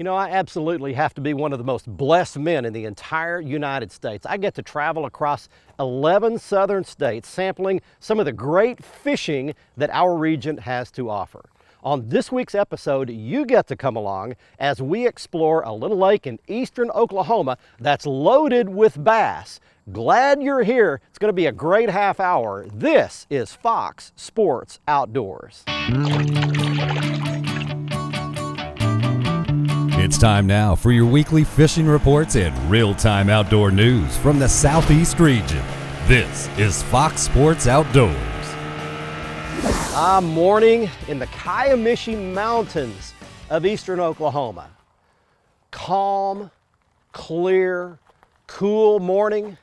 You know, I absolutely have to be one of the most blessed men in the entire United States. I get to travel across 11 southern states, sampling some of the great fishing that our region has to offer. On this week's episode, you get to come along as we explore a little lake in eastern Oklahoma that's loaded with bass. Glad you're here. It's going to be a great half hour. This is Fox Sports Outdoors. It's time now for your weekly fishing reports and real-time outdoor news from the Southeast region. This is Fox Sports Outdoors. Morning in the Kiamichi Mountains of eastern Oklahoma. Calm, clear, cool morning.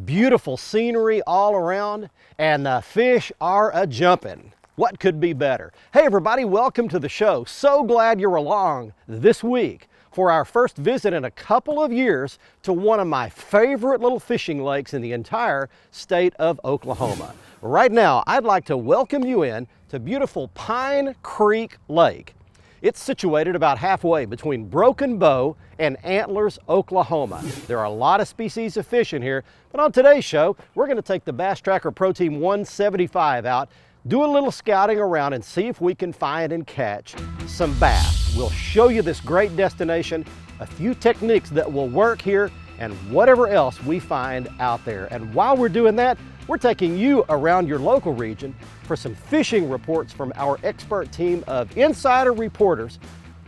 Beautiful scenery all around, and the fish are a-jumping. What could be better? Hey everybody, welcome to the show. So glad you're along this week for our first visit in a couple of years to one of my favorite little fishing lakes in the entire state of Oklahoma. Right now, I'd like to welcome you in to beautiful Pine Creek Lake. It's situated about halfway between Broken Bow and Antlers, Oklahoma. There are a lot of species of fish in here, but on today's show, we're going to take the Bass Tracker Pro Team 175 out, do a little scouting around and see if we can find and catch some bass. We'll show you this great destination, a few techniques that will work here, and whatever else we find out there. And while we're doing that, we're taking you around your local region for some fishing reports from our expert team of insider reporters,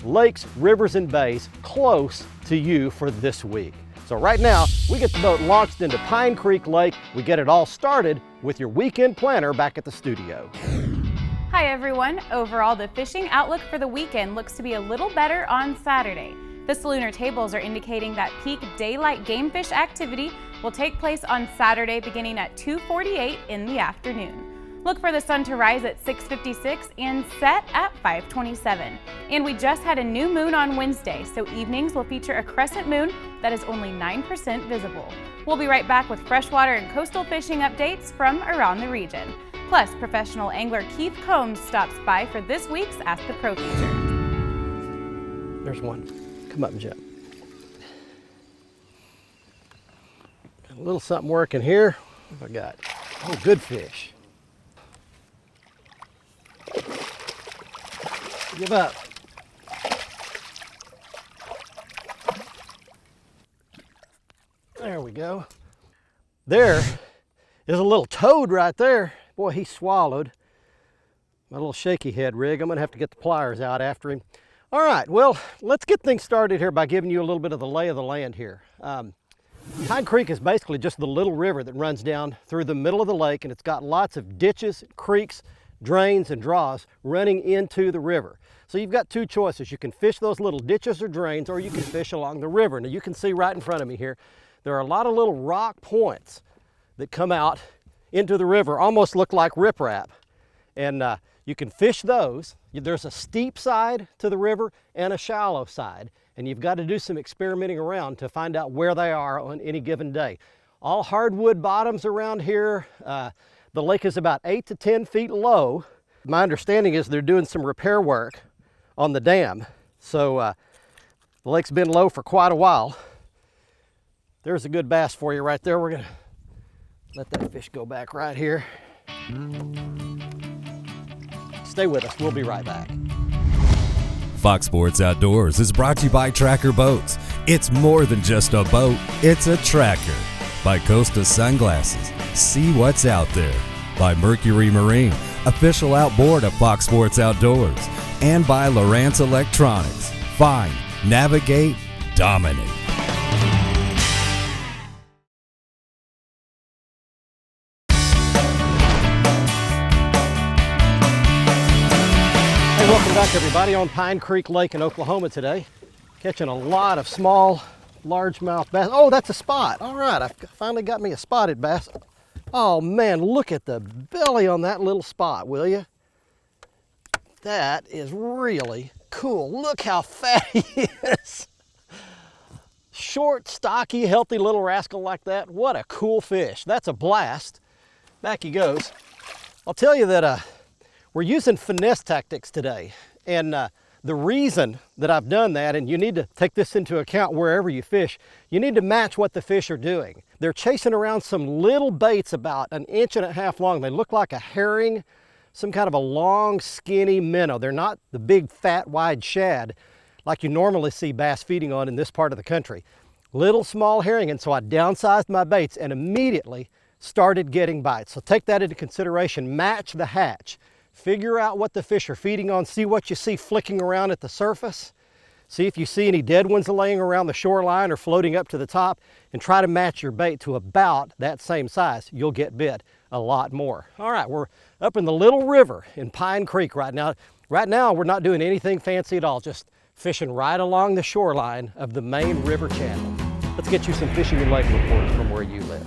lakes, rivers, and bays close to you for this week. So right now, we get the boat launched into Pine Creek Lake. We get it all started with your weekend planner back at the studio. Hi everyone. Overall, the fishing outlook for the weekend looks to be a little better on Saturday. The Salooner tables are indicating that peak daylight game fish activity will take place on Saturday beginning at 2:48 in the afternoon. Look for the sun to rise at 6:56 and set at 5:27. And we just had a new moon on Wednesday, so evenings will feature a crescent moon that is only 9% visible. We'll be right back with freshwater and coastal fishing updates from around the region. Plus, professional angler Keith Combs stops by for this week's Ask the Pro feature. There's one. Come up and jump. Got a little something working here. What have I got? Oh, good fish. Give up. There we go. There is a little toad right there. Boy, he swallowed my little shaky head rig. I'm gonna have to get the pliers out after him. All right, well, let's get things started here by giving you a little bit of the lay of the land here. Pine Creek is basically just the little river that runs down through the middle of the lake, and it's got lots of ditches, creeks, drains, and draws running into the river. So you've got two choices. You can fish those little ditches or drains, or you can fish along the river. Now you can see right in front of me here, there are a lot of little rock points that come out into the river, almost look like riprap. And you can fish those. There's a steep side to the river and a shallow side. And you've got to do some experimenting around to find out where they are on any given day. All hardwood bottoms around here. The lake is about 8 to 10 feet low. My understanding is they're doing some repair work on the dam. So the lake's been low for quite a while. There's a good bass for you right there. We're gonna let that fish go back right here. Stay with us, we'll be right back. Fox Sports Outdoors is brought to you by Tracker Boats. It's more than just a boat, it's a tracker. By Costa Sunglasses, see what's out there. By Mercury Marine, official outboard of Fox Sports Outdoors. And by Lowrance Electronics. Find, navigate, dominate. Hey, welcome back everybody on Pine Creek Lake in Oklahoma today. Catching a lot of small, largemouth bass. Oh, that's a spot. All right, I've finally got me a spotted bass. Oh man, look at the belly on that little spot, will you? That is really cool. Look how fat he is. Short, stocky, healthy little rascal like that. What a cool fish. That's a blast. Back he goes. I'll tell you that we're using finesse tactics today. And The reason that I've done that, and you need to take this into account wherever you fish, you need to match what the fish are doing. They're chasing around some little baits about 1.5 inches long. They look like a herring, some kind of a long, skinny minnow. They're not the big, fat, wide shad like you normally see bass feeding on in this part of the country. Little, small herring, and so I downsized my baits and immediately started getting bites. So take that into consideration. Match the hatch. Figure out what the fish are feeding on. See what you see flicking around at the surface. See if you see any dead ones laying around the shoreline or floating up to the top, and try to match your bait to about that same size. You'll get bit a lot more. All right, we're up in the Little River in Pine Creek right now. Right now, we're not doing anything fancy at all, just fishing right along the shoreline of the main river channel. Let's get you some fishing and lake reports from where you live.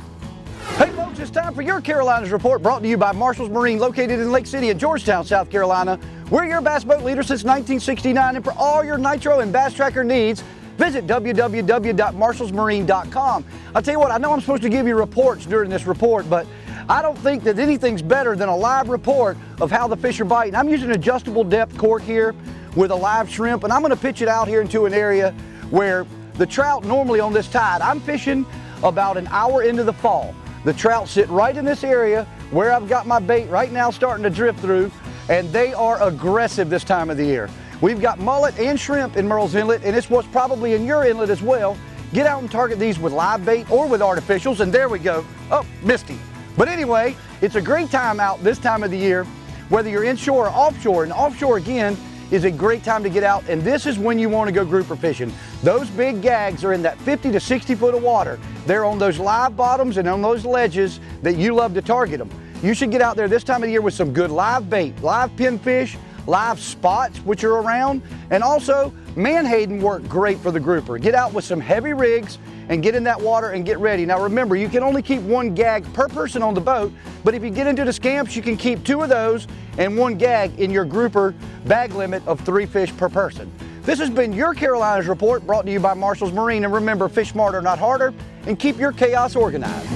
Hey folks, it's time for your Carolinas Report, brought to you by Marshall's Marine, located in Lake City and Georgetown, South Carolina. We're your bass boat leader since 1969, and for all your nitro and bass tracker needs, visit www.marshallsmarine.com. I'll tell you what, I know I'm supposed to give you reports during this report, but I don't think that anything's better than a live report of how the fish are biting. I'm using adjustable depth cork here with a live shrimp, and I'm going to pitch it out here into an area where the trout normally on this tide, I'm fishing about an hour into the fall. The trout sit right in this area where I've got my bait right now starting to drift through, and they are aggressive this time of the year. We've got mullet and shrimp in Murrells Inlet, and it's what's probably in your inlet as well. Get out and target these with live bait or with artificials, and there we go. Oh, misty. But anyway, it's a great time out this time of the year, whether you're inshore or offshore. And offshore, again, is a great time to get out, and this is when you want to go grouper fishing. Those big gags are in that 50 to 60 foot of water. They're on those live bottoms and on those ledges that you love to target them. You should get out there this time of the year with some good live bait, live pinfish, live spots which are around, and also menhaden work great for the grouper. Get out with some heavy rigs and get in that water and get ready. Now remember, you can only keep 1 gag per person on the boat, but if you get into the scamps, you can keep 2 of those and 1 gag in your grouper bag limit of 3 fish per person. This has been your Carolinas Report, brought to you by Marshall's Marine, and remember, fish smarter, not harder, and keep your chaos organized.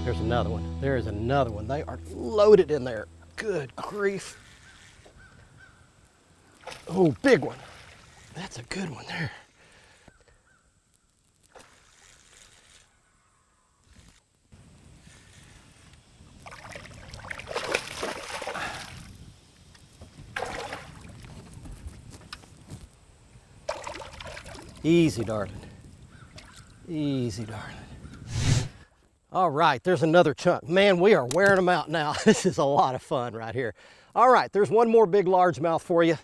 There's another one. There is another one. They are loaded in there. Good grief. Oh, big one. That's a good one there. Easy, darling. Easy, darling. All right, there's another chunk. Man, we are wearing them out now. This is a lot of fun right here. All right, there's one more big largemouth for you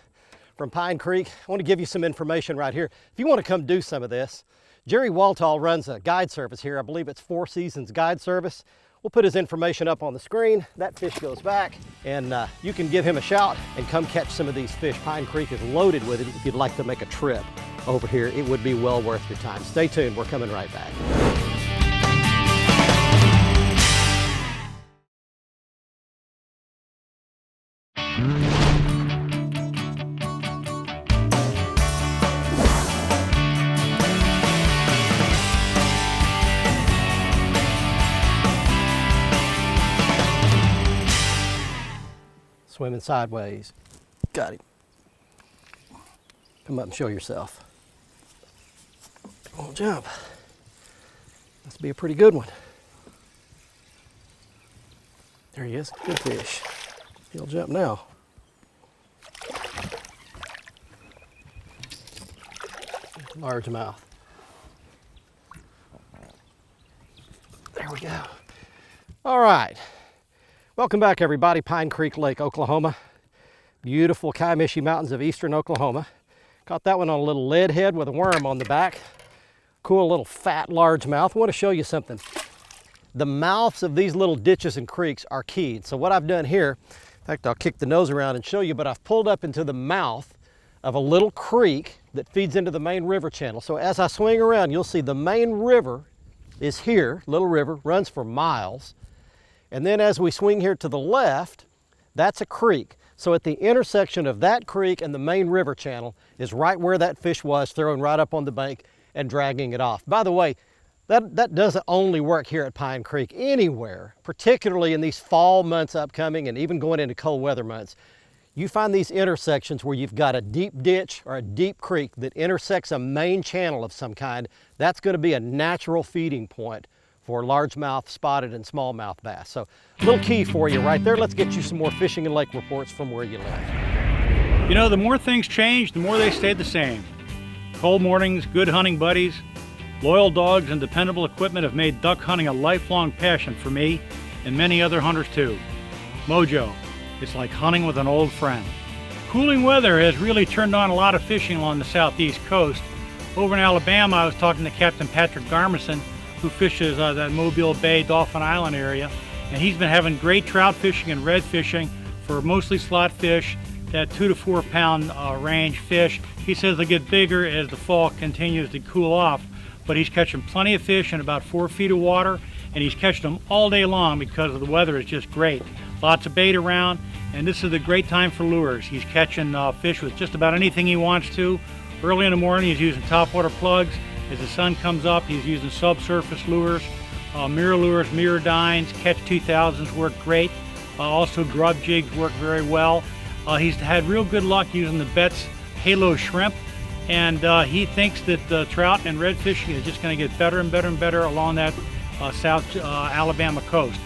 from Pine Creek. I want to give you some information right here. If you want to come do some of this, Jerry Waltall runs a guide service here. I believe it's Four Seasons Guide Service. We'll put his information up on the screen. That fish goes back, and you can give him a shout and come catch some of these fish. Pine Creek is loaded with it. If you'd like to make a trip over here, it would be well worth your time. Stay tuned, we're coming right back. Swimming sideways. Got him. Come up and show yourself. Oh, jump. Must be a pretty good one. There he is. Good fish. He'll jump now. Largemouth. There we go. All right. Welcome back, everybody. Pine Creek Lake, Oklahoma. Beautiful Kiamichi Mountains of eastern Oklahoma. Caught that one on a little lead head with a worm on the back. Cool little fat largemouth. I want to show you something. The mouths of these little ditches and creeks are keyed. So what I've done here, in fact, I'll kick the nose around and show you, but I've pulled up into the mouth of a little creek that feeds into the main river channel. So as I swing around, you'll see the main river is here. Little river, runs for miles. And then as we swing here to the left, that's a creek. So at the intersection of that creek and the main river channel is right where that fish was, thrown right up on the bank and dragging it off. By the way, that doesn't only work here at Pine Creek. Anywhere, particularly in these fall months upcoming and even going into cold weather months, You find these intersections where you've got a deep ditch or a deep creek that intersects a main channel of some kind, that's going to be a natural feeding point for largemouth, spotted, and smallmouth bass. So a little key for you right there. Let's get you some more fishing and lake reports from where you live. You know, the more things change, the more they stay the same. Cold mornings, good hunting buddies, loyal dogs, and dependable equipment have made duck hunting a lifelong passion for me and many other hunters too. Mojo, it's like hunting with an old friend. Cooling weather has really turned on a lot of fishing along the southeast coast. Over in Alabama, I was talking to Captain Patrick Garmison, who fishes that Mobile Bay, Dauphin Island area, and he's been having great trout fishing and red fishing for mostly slot fish, that 2 to 4 pound range fish. He says they get bigger as the fall continues to cool off, but he's catching plenty of fish in about 4 feet of water, and he's catching them all day long because the weather is just great. Lots of bait around, and this is a great time for lures. He's catching fish with just about anything he wants to. Early in the morning, he's using topwater plugs. As the sun comes up, he's using subsurface lures, mirror lures, mirror dines, Catch 2000s work great. Also grub jigs work very well. He's had real good luck using the Betts Halo shrimp, and he thinks that trout and red fishing is just going to get better and better and better along that South Alabama coast.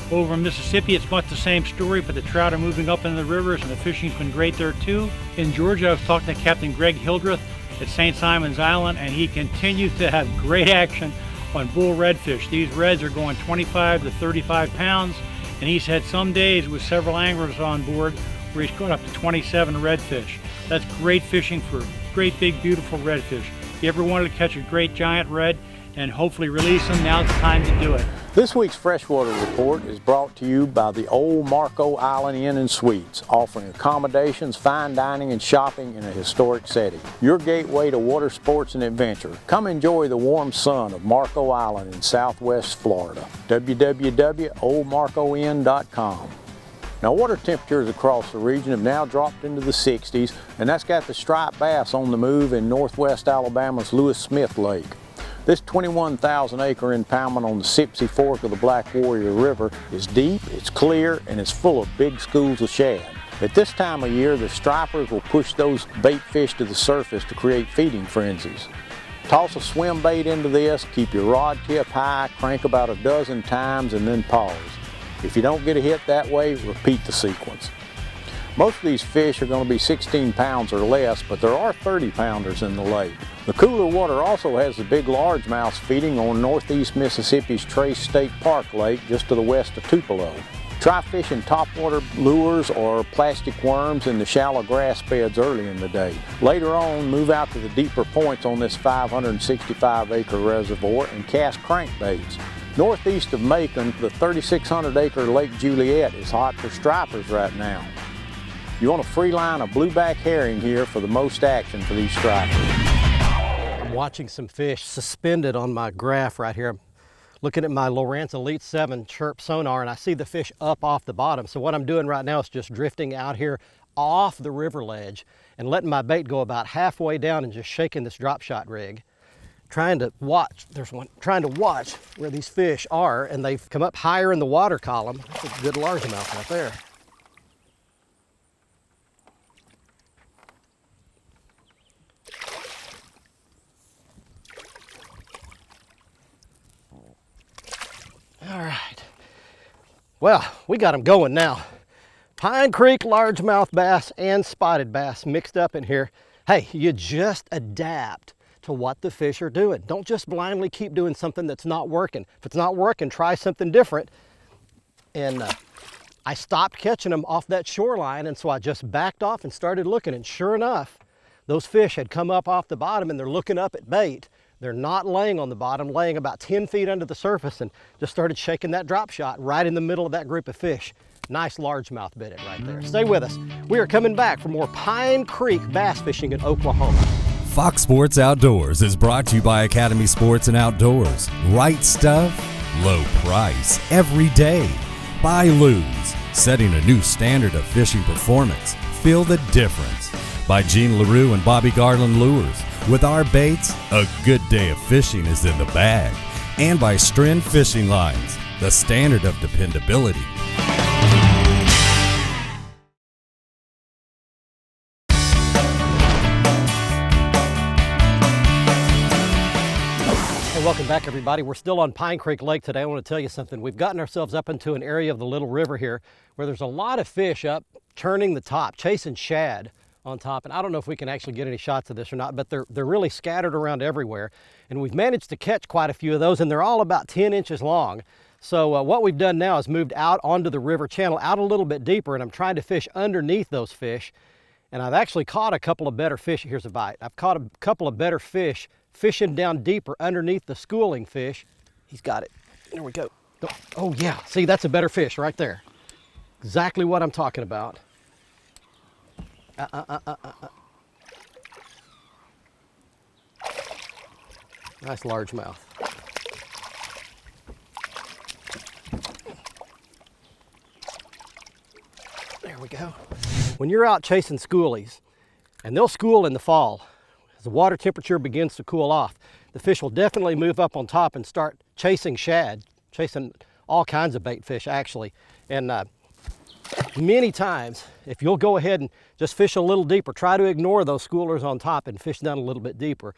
Over in Mississippi, it's much the same story, but the trout are moving up into the rivers and the fishing's been great there too. In Georgia, I was talking to Captain Greg Hildreth at St. Simon's Island, and he continues to have great action on bull redfish. These reds are going 25 to 35 pounds, and he's had some days with several anglers on board where he's caught up to 27 redfish. That's great fishing for great big beautiful redfish. If you ever wanted to catch a great giant red and hopefully release them, now's the time to do it. This week's Freshwater Report is brought to you by the Old Marco Island Inn and Suites, offering accommodations, fine dining, and shopping in a historic setting. Your gateway to water sports and adventure. Come enjoy the warm sun of Marco Island in southwest Florida. www.oldmarcoinn.com. Now, water temperatures across the region have now dropped into the 60s, and that's got the striped bass on the move in northwest Alabama's Lewis Smith Lake. This 21,000 acre impoundment on the Sipsey Fork of the Black Warrior River is deep, it's clear, and it's full of big schools of shad. At this time of year, the stripers will push those bait fish to the surface to create feeding frenzies. Toss a swim bait into this, keep your rod tip high, crank about a dozen times, and then pause. If you don't get a hit that way, repeat the sequence. Most of these fish are going to be 16 pounds or less, but there are 30 pounders in the lake. The cooler water also has the big largemouths feeding on northeast Mississippi's Trace State Park Lake just to the west of Tupelo. Try fishing topwater lures or plastic worms in the shallow grass beds early in the day. Later on, move out to the deeper points on this 565 acre reservoir and cast crankbaits. Northeast of Macon, the 3,600 acre Lake Juliet is hot for stripers right now. You want a free line of blueback herring here for the most action for these stripers. I'm watching some fish suspended on my graph right here. I'm looking at my Lowrance Elite 7 chirp sonar, and I see the fish up off the bottom. So what I'm doing right now is just drifting out here off the river ledge and letting my bait go about halfway down and just shaking this drop shot rig. Trying to watch where these fish are, and they've come up higher in the water column. That's a good largemouth right there. All right, well, we got them going now. Pine Creek largemouth bass and spotted bass mixed up in here. Hey, you just adapt to what the fish are doing. Don't just blindly keep doing something that's not working. If it's not working, try something different. And I stopped catching them off that shoreline, and so I just backed off and started looking, and sure enough, those fish had come up off the bottom and they're looking up at bait. They're not laying on the bottom, laying about 10 feet under the surface, and just started shaking that drop shot right in the middle of that group of fish. Nice largemouth bit it right there. Stay with us. We are coming back for more Pine Creek bass fishing in Oklahoma. Fox Sports Outdoors is brought to you by Academy Sports and Outdoors. Right stuff, low price, every day. By Lew's, setting a new standard of fishing performance. Feel the difference. By Gene LaRue and Bobby Garland Lures. With our baits, a good day of fishing is in the bag. And by Stren Fishing Lines, the standard of dependability. Welcome back, everybody. We're still on Pine Creek Lake today. I want to tell you something. We've gotten ourselves up into an area of the Little River here where there's a lot of fish up churning the top, chasing shad on top. And I don't know if we can actually get any shots of this or not, but they're really scattered around everywhere. And we've managed to catch quite a few of those, and they're all about 10 inches long. So what we've done now is moved out onto the river channel, out a little bit deeper, and I'm trying to fish underneath those fish. And I've actually caught a couple of better fish. Here's a bite. I've caught a couple of better fish fishing down deeper underneath the schooling fish. He's got it. There we go. Oh yeah, see, that's a better fish right there. Exactly what I'm talking about. Nice largemouth. There we go. When you're out chasing schoolies, and they'll school in the fall, as the water temperature begins to cool off, the fish will definitely move up on top and start chasing shad, chasing all kinds of bait fish actually. And many times, if you'll go ahead and just fish a little deeper, try to ignore those schoolers on top and fish down a little bit deeper,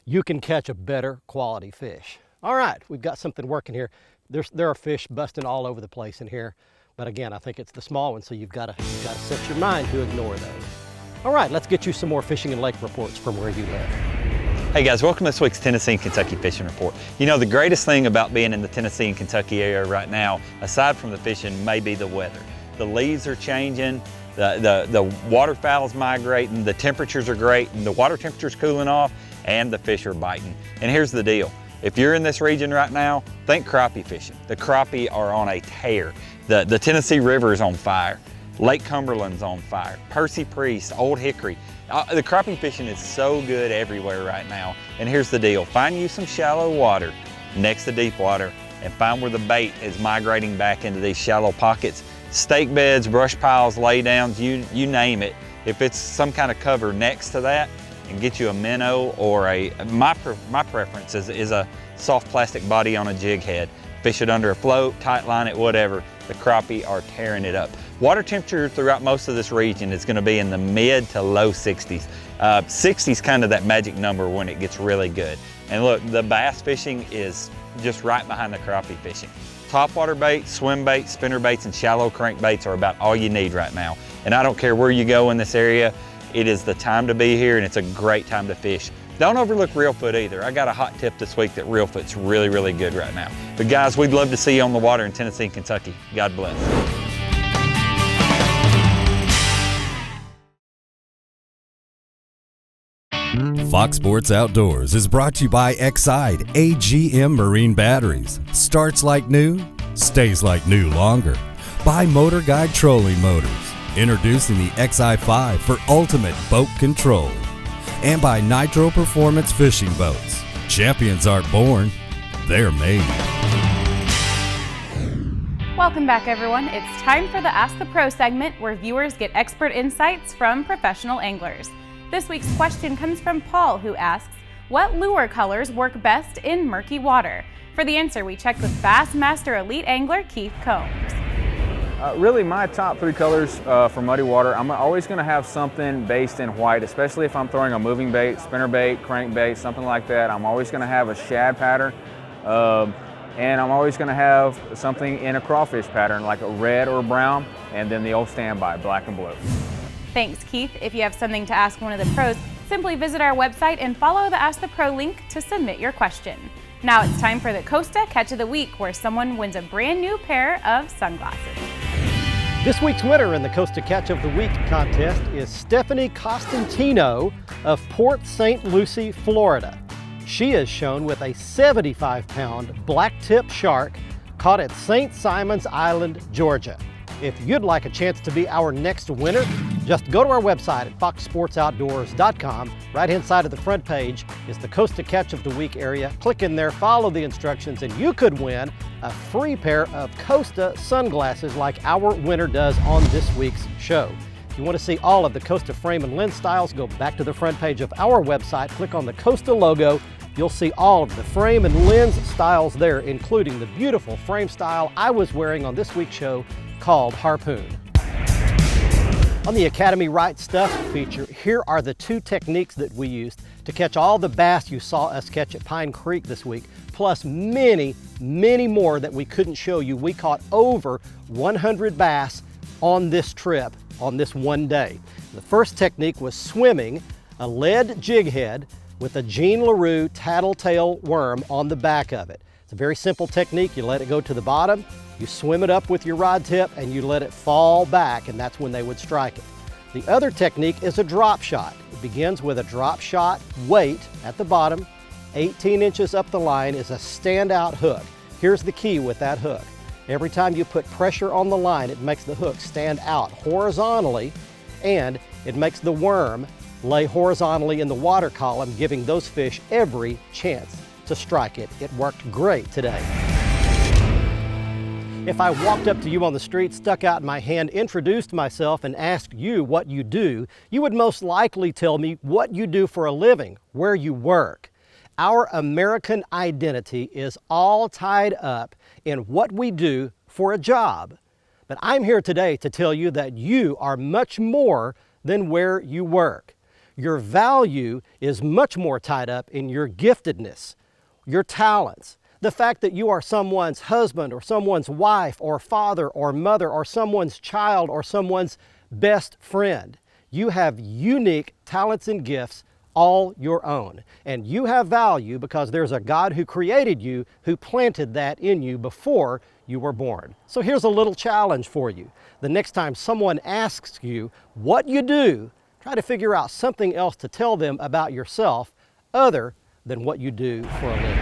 you can catch a better quality fish. All right, we've got something working here. There are fish busting all over the place in here. But again, I think it's the small ones, so you've got to set your mind to ignore those. All right, let's get you some more fishing and lake reports from where you live. Hey guys, welcome to this week's Tennessee and Kentucky Fishing Report. You know, the greatest thing about being in the Tennessee and Kentucky area right now, aside from the fishing, may be the weather. The leaves are changing, the waterfowl's migrating, the temperatures are great, and the water temperature's cooling off, and the fish are biting. And here's the deal. If you're in this region right now, think crappie fishing. The crappie are on a tear. The Tennessee River is on fire. Lake Cumberland's on fire. Percy Priest, Old Hickory. The crappie fishing is so good everywhere right now. And here's the deal. Find you some shallow water next to deep water and find where the bait is migrating back into these shallow pockets. Stake beds, brush piles, laydowns, you name it. If it's some kind of cover next to that, and get you a minnow or my preference is a soft plastic body on a jig head. Fish it under a float, tight line it, whatever. The crappie are tearing it up. Water temperature throughout most of this region is going to be in the mid to low 60s. 60 is kind of that magic number when it gets really good. And look, the bass fishing is just right behind the crappie fishing. Topwater baits, swim baits, spinner baits, and shallow crank baits are about all you need right now. And I don't care where you go in this area, it is the time to be here and it's a great time to fish. Don't overlook Reelfoot either. I got a hot tip this week that Reelfoot's really, really good right now. But guys, we'd love to see you on the water in Tennessee and Kentucky. God bless. Fox Sports Outdoors is brought to you by Exide AGM Marine Batteries. Starts like new, stays like new longer. By Motor Guide Trolling Motors. Introducing the XI5 for ultimate boat control. And by Nitro Performance Fishing Boats. Champions aren't born, they're made. Welcome back, everyone. It's time for the Ask the Pro segment where viewers get expert insights from professional anglers. This week's question comes from Paul, who asks, what lure colors work best in murky water? For the answer, we checked with Bassmaster Elite Angler Keith Combs. Really, my top three colors for muddy water, I'm always going to have something based in white, especially if I'm throwing a moving bait, spinner bait, crank bait, something like that. I'm always going to have a shad pattern, and I'm always going to have something in a crawfish pattern, like a red or brown, and then the old standby, black and blue. Thanks, Keith. If you have something to ask one of the pros, simply visit our website and follow the Ask the Pro link to submit your question. Now it's time for the Costa Catch of the Week, where someone wins a brand new pair of sunglasses. This week's winner in the Costa Catch of the Week contest is Stephanie Costantino of Port St. Lucie, Florida. She is shown with a 75-pound black-tip shark caught at St. Simon's Island, Georgia. If you'd like a chance to be our next winner, just go to our website at foxsportsoutdoors.com. Right inside of the front page is the Costa Catch of the Week area. Click in there, follow the instructions, and you could win a free pair of Costa sunglasses like our winner does on this week's show. If you want to see all of the Costa frame and lens styles, go back to the front page of our website, click on the Costa logo. You'll see all of the frame and lens styles there, including the beautiful frame style I was wearing on this week's show called Harpoon. On the Academy Right Stuff feature, here are the two techniques that we used to catch all the bass you saw us catch at Pine Creek this week. plus many, many more that we couldn't show you. We caught over 100 bass on this trip, on this one day. The first technique was swimming a lead jig head with a Jean LaRue tattletale worm on the back of it. It's a very simple technique. You let it go to the bottom, you swim it up with your rod tip, and you let it fall back, and that's when they would strike it. The other technique is a drop shot. It begins with a drop shot weight at the bottom. 18 inches up the line is a standout hook. Here's the key with that hook. Every time you put pressure on the line, it makes the hook stand out horizontally, and it makes the worm lay horizontally in the water column, giving those fish every chance to strike it. It worked great today. If I walked up to you on the street, stuck out my hand, introduced myself, and asked you what you do, you would most likely tell me what you do for a living, where you work. Our American identity is all tied up in what we do for a job. But I'm here today to tell you that you are much more than where you work. Your value is much more tied up in your giftedness, your talents, the fact that you are someone's husband or someone's wife or father or mother or someone's child or someone's best friend. You have unique talents and gifts all your own. And you have value because there's a God who created you, who planted that in you before you were born. So here's a little challenge for you. The next time someone asks you what you do, try to figure out something else to tell them about yourself other than what you do for a living.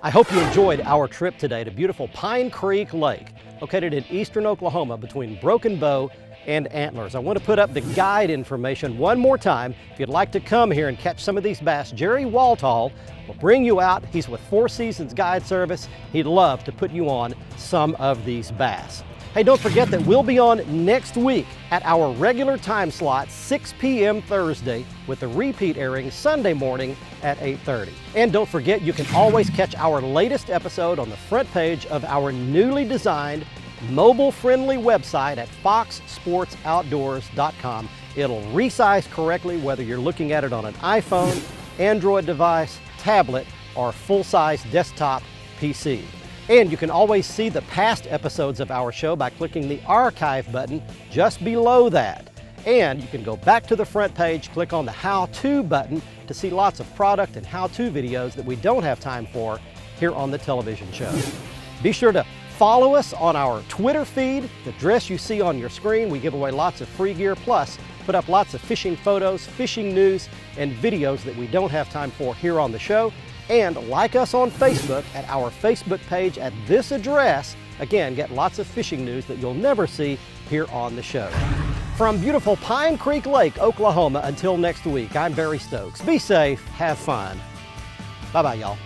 I hope you enjoyed our trip today to beautiful Pine Creek Lake, located in eastern Oklahoma between Broken Bow and Antlers. I want to put up the guide information one more time. If you'd like to come here and catch some of these bass, Jerry Waltall will bring you out. He's with Four Seasons Guide Service. He'd love to put you on some of these bass. Hey, don't forget that we'll be on next week at our regular time slot, 6 p.m. Thursday, with the repeat airing Sunday morning at 8:30. And don't forget, you can always catch our latest episode on the front page of our newly designed, mobile-friendly website at foxsportsoutdoors.com. It'll resize correctly whether you're looking at it on an iPhone, Android device, tablet, or full-size desktop PC. And you can always see the past episodes of our show by clicking the archive button just below that. And you can go back to the front page, click on the how-to button to see lots of product and how-to videos that we don't have time for here on the television show. Be sure to follow us on our Twitter feed. The address you see on your screen. We give away lots of free gear, plus put up lots of fishing photos, fishing news, and videos that we don't have time for here on the show. And like us on Facebook at our Facebook page at this address. Again, get lots of fishing news that you'll never see here on the show. From beautiful Pine Creek Lake, Oklahoma, until next week, I'm Barry Stokes. Be safe, have fun. Bye-bye, y'all.